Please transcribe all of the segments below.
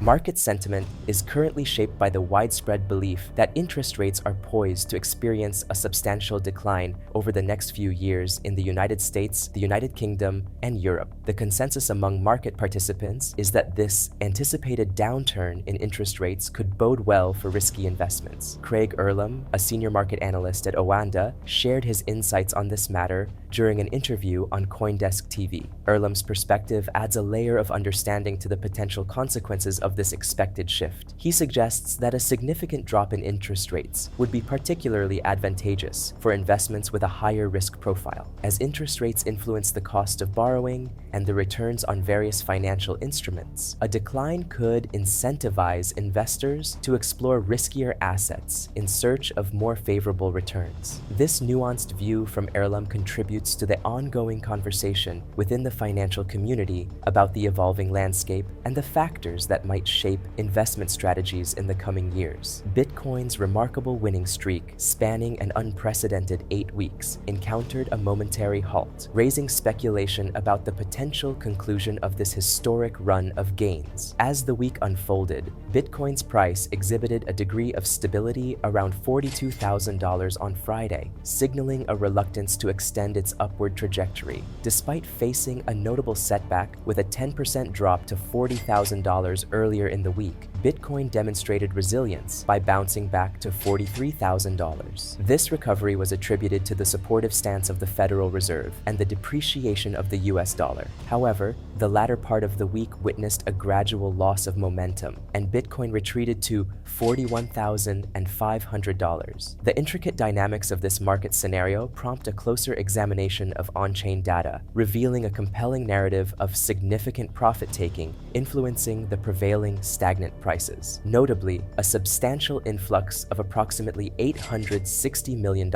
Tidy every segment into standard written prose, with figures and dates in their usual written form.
Market sentiment is currently shaped by the widespread belief that interest rates are poised to experience a substantial decline over the next few years in the United States, the United Kingdom, and Europe. The consensus among market participants is that this anticipated downturn in interest rates could bode well for risky investments. Craig Erlam, a senior market analyst at Oanda, shared his insights on this matter during an interview on CoinDesk TV. Erlam's perspective adds a layer of understanding to the potential consequences of this expected shift. He suggests that a significant drop in interest rates would be particularly advantageous for investments with a higher risk profile, as interest rates influence the cost of borrowing and the returns on various financial instruments. A decline could incentivize investors to explore riskier assets in search of more favorable returns. This nuanced view from Erlam contributes to the ongoing conversation within the financial community about the evolving landscape and the factors that might shape investment strategies in the coming years. Bitcoin's remarkable winning streak, spanning an unprecedented 8 weeks, encountered a momentary halt, raising speculation about the potential conclusion of this historic run of gains. As the week unfolded, Bitcoin's price exhibited a degree of stability around $42,000 on Friday, signaling a reluctance to extend its upward trajectory. Despite facing a notable setback with a 10% drop to $40,000 earlier in the week, Bitcoin demonstrated resilience by bouncing back to $43,000. This recovery was attributed to the supportive stance of the Federal Reserve and the depreciation of the US dollar. However, the latter part of the week witnessed a gradual loss of momentum, and Bitcoin retreated to $41,500. The intricate dynamics of this market scenario prompt a closer examination of on-chain data, revealing a compelling narrative of significant profit-taking influencing the prevailing stagnant prices. Notably, a substantial influx of approximately $860 million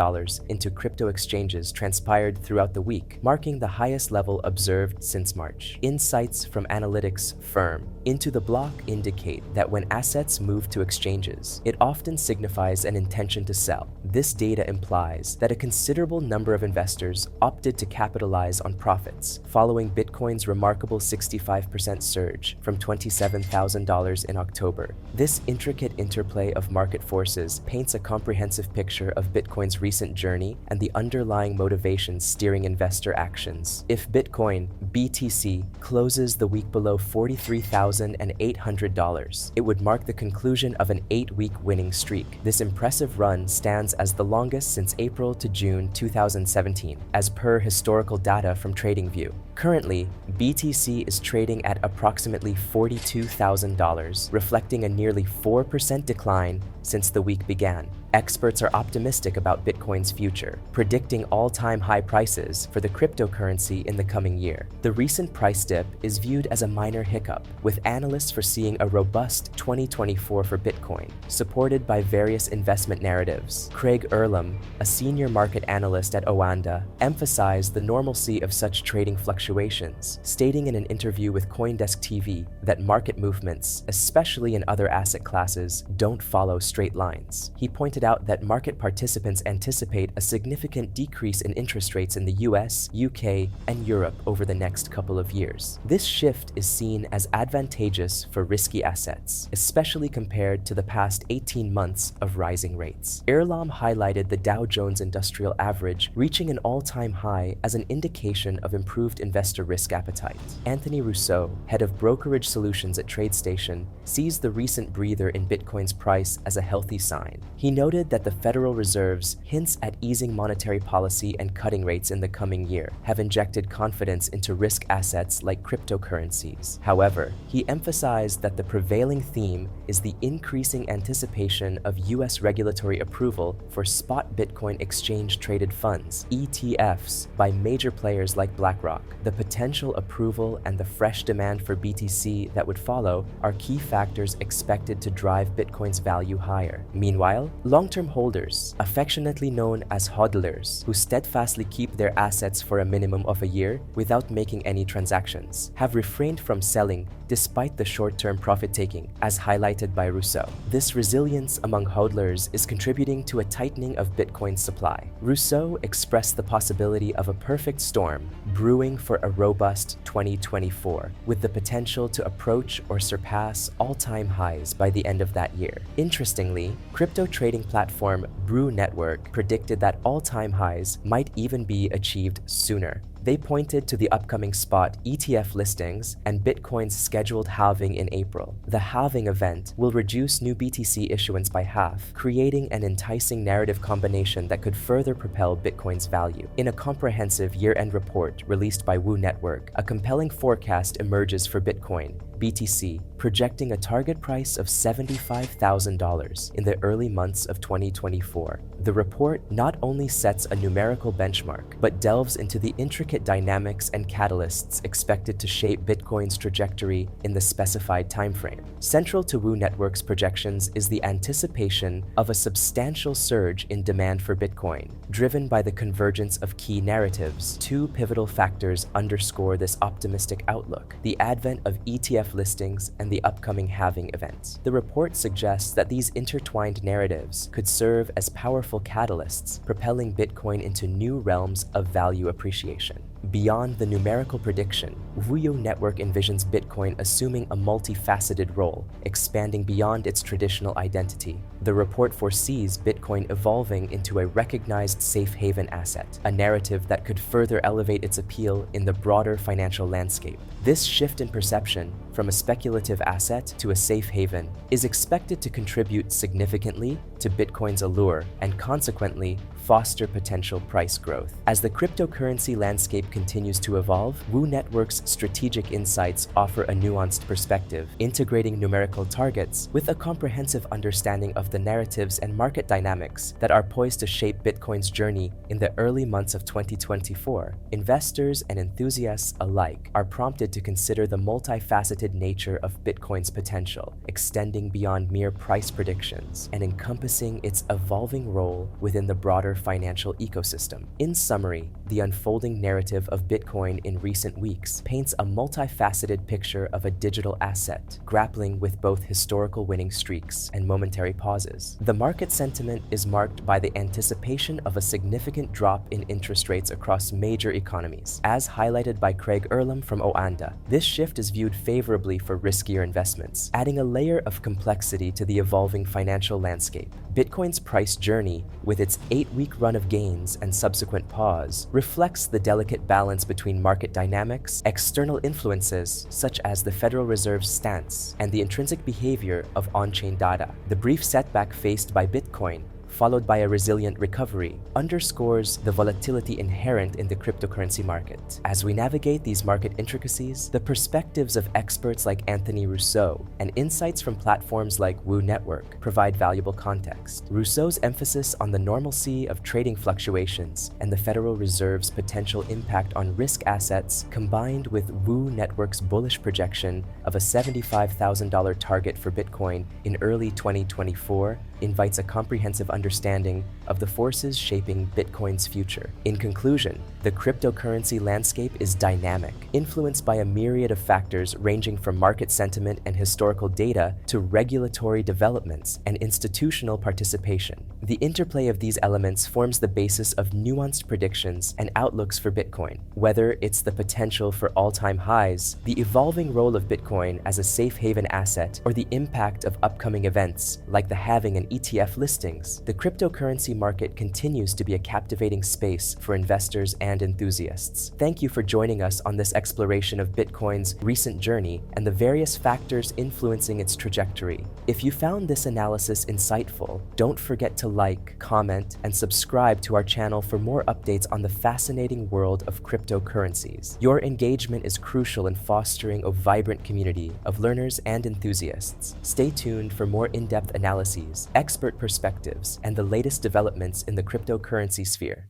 into crypto exchanges transpired throughout the week, marking the highest level observed since March. Insights from analytics firm Into the Block indicate that when assets move to exchanges, it often signifies an intention to sell. This data implies that a considerable number of investors opted to capitalize on profits following Bitcoin's remarkable 65% surge from $27,000 in October. This intricate interplay of market forces paints a comprehensive picture of Bitcoin's recent journey and the underlying motivations steering investor actions. If Bitcoin, BTC, closes the week below $43,800, it would mark the conclusion of an 8-week winning streak. This impressive run stands as the longest since April to June 2017, as per historical data from TradingView. Currently, BTC is trading at approximately $42,000, reflecting a nearly 4% decline since the week began. Experts are optimistic about Bitcoin's future, predicting all-time high prices for the cryptocurrency in the coming year. The recent price dip is viewed as a minor hiccup, with analysts foreseeing a robust 2024 for Bitcoin, supported by various investment narratives. Craig Erlam, a senior market analyst at Oanda, emphasized the normalcy of such trading fluctuations, stating in an interview with CoinDesk TV that market movements, especially in other asset classes, don't follow straight lines. He pointed out that market participants anticipate a significant decrease in interest rates in the US, UK, and Europe over the next couple of years. This shift is seen as advantageous for risky assets, especially compared to the past 18 months of rising rates. Erlam highlighted the Dow Jones Industrial Average reaching an all-time high as an indication of improved investor risk appetite. Anthony Rousseau, head of brokerage solutions at TradeStation, sees the recent breather in Bitcoin's price as a healthy sign. He noted that the Federal Reserve's hints at easing monetary policy and cutting rates in the coming year have injected confidence into risk assets like cryptocurrencies. However, he emphasized that the prevailing theme is the increasing anticipation of US regulatory approval for spot Bitcoin exchange-traded funds, ETFs, by major players like BlackRock. The potential approval and the fresh demand for BTC that would follow are key factors expected to drive Bitcoin's value higher. Meanwhile, Long-term holders, affectionately known as hodlers, who steadfastly keep their assets for a minimum of a year without making any transactions, have refrained from selling despite the short-term profit-taking, as highlighted by Rousseau. This resilience among hodlers is contributing to a tightening of Bitcoin's supply. Rousseau expressed the possibility of a perfect storm brewing for a robust 2024, with the potential to approach or surpass all-time highs by the end of that year. Interestingly, crypto trading platform Brew Network predicted that all-time highs might even be achieved sooner. They pointed to the upcoming spot ETF listings and Bitcoin's scheduled halving in April. The halving event will reduce new BTC issuance by half, creating an enticing narrative combination that could further propel Bitcoin's value. In a comprehensive year-end report released by Brew Network, a compelling forecast emerges for Bitcoin, BTC, projecting a target price of $75,000 in the early months of 2024. The report not only sets a numerical benchmark, but delves into the intricate dynamics and catalysts expected to shape Bitcoin's trajectory in the specified timeframe. Central to Brew Network's projections is the anticipation of a substantial surge in demand for Bitcoin, driven by the convergence of key narratives. Two pivotal factors underscore this optimistic outlook: the advent of ETF listings and the upcoming halving event. The report suggests that these intertwined narratives could serve as powerful catalysts, propelling Bitcoin into new realms of value appreciation. Beyond the numerical prediction, Brew Network envisions Bitcoin assuming a multifaceted role, expanding beyond its traditional identity. The report foresees Bitcoin evolving into a recognized safe haven asset, a narrative that could further elevate its appeal in the broader financial landscape. This shift in perception, from a speculative asset to a safe haven, is expected to contribute significantly to Bitcoin's allure and consequently foster potential price growth. As the cryptocurrency landscape continues to evolve, Brew Network's strategic insights offer a nuanced perspective, integrating numerical targets with a comprehensive understanding of the narratives and market dynamics that are poised to shape Bitcoin's journey in the early months of 2024. Investors and enthusiasts alike are prompted to consider the multifaceted nature of Bitcoin's potential, extending beyond mere price predictions and encompassing its evolving role within the broader financial ecosystem. In summary, the unfolding narrative of Bitcoin in recent weeks paints a multifaceted picture of a digital asset, grappling with both historical winning streaks and momentary pauses. The market sentiment is marked by the anticipation of a significant drop in interest rates across major economies. As highlighted by Craig Earlham from Oanda, this shift is viewed favorably for riskier investments, adding a layer of complexity to the evolving financial landscape. Bitcoin's price journey, with its 8-week run of gains and subsequent pause, reflects the delicate balance between market dynamics, external influences such as the Federal Reserve's stance, and the intrinsic behavior of on-chain data. The brief setback faced by Bitcoin, followed by a resilient recovery, underscores the volatility inherent in the cryptocurrency market. As we navigate these market intricacies, the perspectives of experts like Anthony Rousseau and insights from platforms like Brew Network provide valuable context. Rousseau's emphasis on the normalcy of trading fluctuations and the Federal Reserve's potential impact on risk assets, combined with Brew Network's bullish projection of a $75,000 target for Bitcoin in early 2024, invites a comprehensive understanding of the forces shaping Bitcoin's future. In conclusion, the cryptocurrency landscape is dynamic, influenced by a myriad of factors ranging from market sentiment and historical data to regulatory developments and institutional participation. The interplay of these elements forms the basis of nuanced predictions and outlooks for Bitcoin. Whether it's the potential for all-time highs, the evolving role of Bitcoin as a safe haven asset, or the impact of upcoming events like the halving and ETF listings, the cryptocurrency market continues to be a captivating space for investors and enthusiasts. Thank you for joining us on this exploration of Bitcoin's recent journey and the various factors influencing its trajectory. If you found this analysis insightful, don't forget to like, comment, and subscribe to our channel for more updates on the fascinating world of cryptocurrencies. Your engagement is crucial in fostering a vibrant community of learners and enthusiasts. Stay tuned for more in-depth analyses, expert perspectives, and the latest developments in the cryptocurrency sphere.